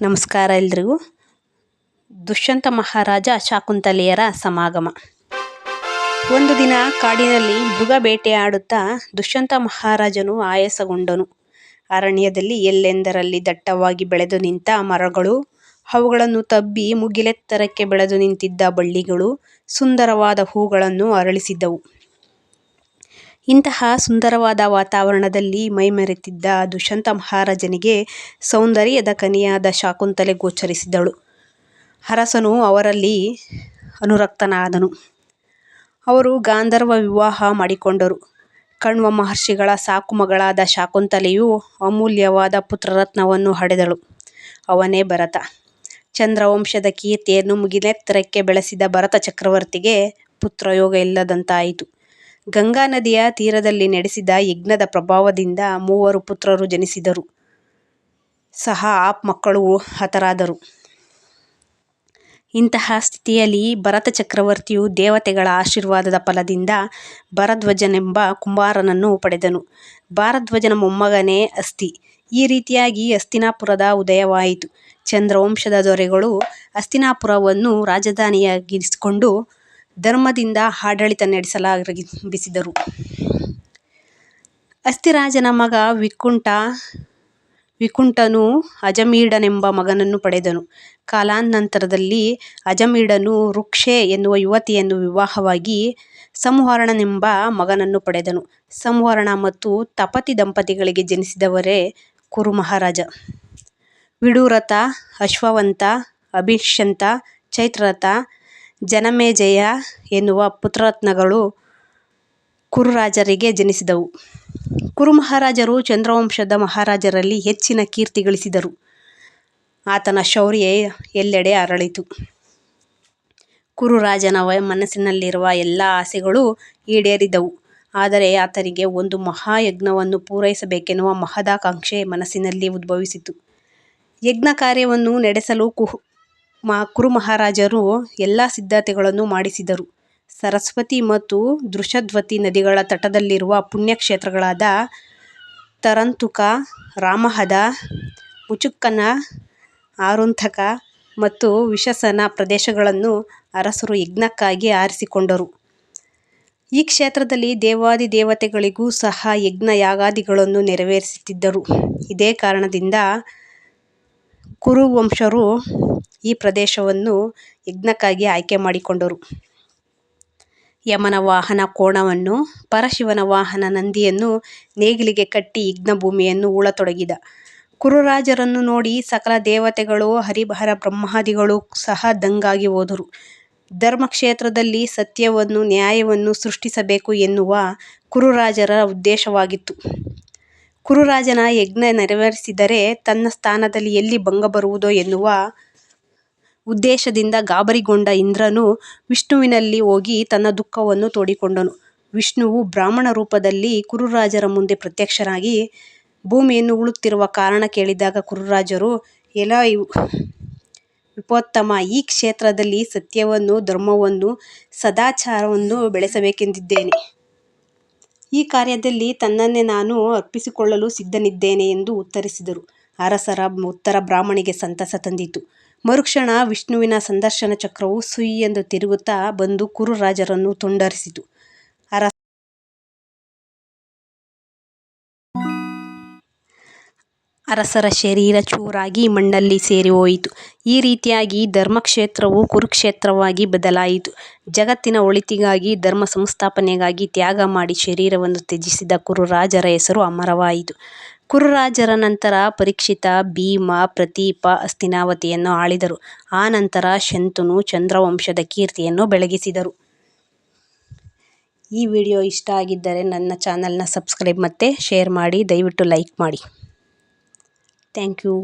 ನಮಸ್ಕಾರ ಎಲ್ರಿಗೂ. ದುಷ್ಯಂತ ಮಹಾರಾಜ ಶಾಕುಂತಲೆಯರ ಸಮಾಗಮ. ಒಂದು ದಿನ ಕಾಡಿನಲ್ಲಿ ಮೃಗ ಬೇಟೆಯಾಡುತ್ತಾ ದುಷ್ಯಂತ ಮಹಾರಾಜನು ಆಯಾಸಗೊಂಡನು. ಅರಣ್ಯದಲ್ಲಿ ಎಲ್ಲೆಂದರಲ್ಲಿ ದಟ್ಟವಾಗಿ ಬೆಳೆದು ನಿಂತ ಮರಗಳು, ಅವುಗಳನ್ನು ತಬ್ಬಿ ಮುಗಿಲೆತ್ತರಕ್ಕೆ ಬೆಳೆದು ನಿಂತಿದ್ದ ಬಳ್ಳಿಗಳು ಸುಂದರವಾದ ಹೂಗಳನ್ನು ಅರಳಿಸಿದ್ದವು. ಇಂತಹ ಸುಂದರವಾದ ವಾತಾವರಣದಲ್ಲಿ ಮೈಮರೆತಿದ್ದ ದುಷ್ಯಂತ ಮಹಾರಾಜನಿಗೆ ಸೌಂದರ್ಯದ ಕನ್ಯೆಯಾದ ಶಾಕುಂತಲೆ ಗೋಚರಿಸಿದಳು. ಅರಸನು ಅವರಲ್ಲಿ ಅನುರಕ್ತನಾದನು. ಅವರು ಗಾಂಧರ್ವ ವಿವಾಹ ಮಾಡಿಕೊಂಡರು. ಕಣ್ವ ಮಹರ್ಷಿಗಳ ಸಾಕು ಮಗಳಾದ ಶಾಕುಂತಲೆಯು ಅಮೂಲ್ಯವಾದ ಪುತ್ರರತ್ನವನ್ನು ಹಡೆದಳು. ಅವನೇ ಭರತ. ಚಂದ್ರವಂಶದ ಕೀರ್ತಿಯನ್ನು ಮುಗಿಲೆತ್ತರಕ್ಕೆ ಬೆಳೆಸಿದ ಭರತ ಚಕ್ರವರ್ತಿಗೆ ಪುತ್ರಯೋಗ ಇಲ್ಲದಂತಾಯಿತು. ಗಂಗಾ ನದಿಯ ತೀರದಲ್ಲಿ ನಡೆಸಿದ ಯಜ್ಞದ ಪ್ರಭಾವದಿಂದ 3 ಪುತ್ರರು ಜನಿಸಿದರು. ಸಹ ಆ ಮಕ್ಕಳು ಹತರಾದರು. ಇಂತಹ ಸ್ಥಿತಿಯಲ್ಲಿ ಭರತ ಚಕ್ರವರ್ತಿಯು ದೇವತೆಗಳ ಆಶೀರ್ವಾದದ ಫಲದಿಂದ ಭರದ್ವಾಜನೆಂಬ ಕುಮಾರನನ್ನು ಪಡೆದನು. ಭಾರದ್ವಾಜನ ಮೊಮ್ಮಗನೇ ಅಸ್ತಿ. ಈ ರೀತಿಯಾಗಿ ಹಸ್ತಿನಾಪುರದ ಉದಯವಾಯಿತು. ಚಂದ್ರವಂಶದ ದೊರೆಗಳು ಹಸ್ತಿನಾಪುರವನ್ನು ರಾಜಧಾನಿಯಾಗಿಸಿಕೊಂಡು ಧರ್ಮದಿಂದ ಆಡಳಿತ ನಡೆಸಲಾರಂಭಿಸಿದರು. ಹಸ್ತಿರಾಜನ ಮಗ ವಿಕುಂಠನು ಅಜಮೀಢನೆಂಬ ಮಗನನ್ನು ಪಡೆದನು. ಕಾಲಾನಂತರದಲ್ಲಿ ಅಜಮೀಢನು ರುಕ್ಷೆ ಎನ್ನುವ ಯುವತಿಯನ್ನು ವಿವಾಹವಾಗಿ ಸಂವರ್ಣನೆಂಬ ಮಗನನ್ನು ಪಡೆದನು. ಸಂವರ್ಣ ಮತ್ತು ತಪತಿ ದಂಪತಿಗಳಿಗೆ ಜನಿಸಿದವರೇ ಕುರು ಮಹಾರಾಜ. ವಿಡುರಥ, ಅಶ್ವವಂತ, ಅಭಿಷಂತ, ಚೈತ್ರರಥ, ಜನಮೇಜಯ ಎನ್ನುವ ಪುತ್ರರತ್ನಗಳು ಕುರುರಾಜರಿಗೆ ಜನಿಸಿದವು. ಕುರು ಮಹಾರಾಜರು ಚಂದ್ರವಂಶದ ಮಹಾರಾಜರಲ್ಲಿ ಹೆಚ್ಚಿನ ಕೀರ್ತಿ ಗಳಿಸಿದರು. ಆತನ ಶೌರ್ಯ ಎಲ್ಲೆಡೆ ಹರಡಿತು. ಕುರುರಾಜನ ಮನಸ್ಸಿನಲ್ಲಿರುವ ಎಲ್ಲ ಆಸೆಗಳೂ ಈಡೇರಿದವು. ಆದರೆ ಆತನಿಗೆ ಒಂದು ಮಹಾಯಜ್ಞವನ್ನು ಪೂರೈಸಬೇಕೆನ್ನುವ ಮಹದಾಕಾಂಕ್ಷೆ ಮನಸ್ಸಿನಲ್ಲಿ ಉದ್ಭವಿಸಿತು. ಯಜ್ಞ ಕಾರ್ಯವನ್ನು ನಡೆಸಲು ಕುರು ಮಹಾರಾಜರು ಎಲ್ಲ ಸಿದ್ಧತೆಗಳನ್ನು ಮಾಡಿಸಿದರು. ಸರಸ್ವತಿ ಮತ್ತು ದೃಷದ್ವತಿ ನದಿಗಳ ತಟದಲ್ಲಿರುವ ಪುಣ್ಯಕ್ಷೇತ್ರಗಳಾದ ತರಂತುಕ, ರಾಮಹದ, ಮುಚುಕ್ಕನ, ಆರುಂತಕ ಮತ್ತು ವಿಶಸನ ಪ್ರದೇಶಗಳನ್ನು ಅರಸರು ಯಜ್ಞಕ್ಕಾಗಿ ಆರಿಸಿಕೊಂಡರು. ಈ ಕ್ಷೇತ್ರದಲ್ಲಿ ದೇವಾದಿದೇವತೆಗಳಿಗೂ ಸಹ ಯಜ್ಞ ಯಾಗಾದಿಗಳನ್ನು ನೆರವೇರಿಸುತ್ತಿದ್ದರು. ಇದೇ ಕಾರಣದಿಂದ ಕುರುವಂಶರು ಈ ಪ್ರದೇಶವನ್ನು ಯಜ್ಞಕ್ಕಾಗಿ ಆಯ್ಕೆ ಮಾಡಿಕೊಂಡರು. ಯಮನ ವಾಹನ ಕೋಣವನ್ನು, ಪರಶಿವನ ವಾಹನ ನಂದಿಯನ್ನು ನೇಗಿಲಿಗೆ ಕಟ್ಟಿ ಯಜ್ಞಭೂಮಿಯನ್ನು ಹೂಳತೊಡಗಿದ. ಕುರುರಾಜರನ್ನು ನೋಡಿ ಸಕಲ ದೇವತೆಗಳು, ಹರಿಹರ ಬ್ರಹ್ಮಾದಿಗಳು ಸಹ ದಂಗಾಗಿ ಹೋದರು. ಧರ್ಮಕ್ಷೇತ್ರದಲ್ಲಿ ಸತ್ಯವನ್ನು, ನ್ಯಾಯವನ್ನು ಸೃಷ್ಟಿಸಬೇಕು ಎನ್ನುವ ಕುರುರಾಜರ ಉದ್ದೇಶವಾಗಿತ್ತು. ಕುರುರಾಜನ ಯಜ್ಞ ನೆರವೇರಿಸಿದರೆ ತನ್ನ ಸ್ಥಾನದಲ್ಲಿ ಎಲ್ಲಿ ಭಂಗ ಬರುವುದೋ ಎನ್ನುವ ಉದ್ದೇಶದಿಂದ ಗಾಬರಿಗೊಂಡ ಇಂದ್ರನು ವಿಷ್ಣುವಿನಲ್ಲಿ ಹೋಗಿ ತನ್ನ ದುಃಖವನ್ನು ತೋಡಿಕೊಂಡನು. ವಿಷ್ಣುವು ಬ್ರಾಹ್ಮಣ ರೂಪದಲ್ಲಿ ಕುರುರಾಜರ ಮುಂದೆ ಪ್ರತ್ಯಕ್ಷನಾಗಿ ಭೂಮಿಯನ್ನು ಉಳುತ್ತಿರುವ ಕಾರಣ ಕೇಳಿದಾಗ ಕುರುರಾಜರು, ಎಲಾ ವಿಪೋತ್ತಮ, ಈ ಕ್ಷೇತ್ರದಲ್ಲಿ ಸತ್ಯವನ್ನು, ಧರ್ಮವನ್ನು, ಸದಾಚಾರವನ್ನು ಬೆಳೆಸಬೇಕೆಂದಿದ್ದೇನೆ. ಈ ಕಾರ್ಯದಲ್ಲಿ ತನ್ನನ್ನೇ ನಾನು ಅರ್ಪಿಸಿಕೊಳ್ಳಲು ಸಿದ್ಧನಿದ್ದೇನೆ ಎಂದು ಉತ್ತರಿಸಿದರು. ಅರಸರ ಉತ್ತರ ಬ್ರಾಹ್ಮಣಿಗೆ ಸಂತಸ ತಂದಿತು. ಮರುಕ್ಷಣ ವಿಷ್ಣುವಿನ ಸಂದರ್ಶನ ಚಕ್ರವು ಸುಯ್ ಎಂದು ತಿರುಗುತ್ತಾ ಬಂದು ಕುರುರಾಜರನ್ನು ತುಂಡರಿಸಿತು. ಅರಸರ ಶರೀರ ಚೂರಾಗಿ ಮಣ್ಣಲ್ಲಿ ಸೇರಿ ಹೋಯಿತು. ಈ ರೀತಿಯಾಗಿ ಧರ್ಮಕ್ಷೇತ್ರವು ಕುರುಕ್ಷೇತ್ರವಾಗಿ ಬದಲಾಯಿತು. ಜಗತ್ತಿನ ಒಳಿತಿಗಾಗಿ, ಧರ್ಮ ಸಂಸ್ಥಾಪನೆಗಾಗಿ ತ್ಯಾಗ ಮಾಡಿ ಶರೀರವನ್ನು ತ್ಯಜಿಸಿದ ಕುರುರಾಜರ ಹೆಸರು ಅಮರವಾಯಿತು. ಕುರುರಾಜರ ನಂತರ ಪರೀಕ್ಷಿತ, ಭೀಮ, ಪ್ರತೀಪ ಹಸ್ತಿನಾವತಿಯನ್ನು ಆಳಿದರು. ಆ ನಂತರ ಶಂತನು ಚಂದ್ರವಂಶದ ಕೀರ್ತಿಯನ್ನು ಬೆಳಗಿಸಿದರು. ಈ ವಿಡಿಯೋ ಇಷ್ಟ ಆಗಿದ್ದರೆ ನನ್ನ ಚಾನಲ್ನ ಸಬ್ಸ್ಕ್ರೈಬ್ ಮತ್ತು ಶೇರ್ ಮಾಡಿ. ದಯವಿಟ್ಟು ಲೈಕ್ ಮಾಡಿ. Thank you.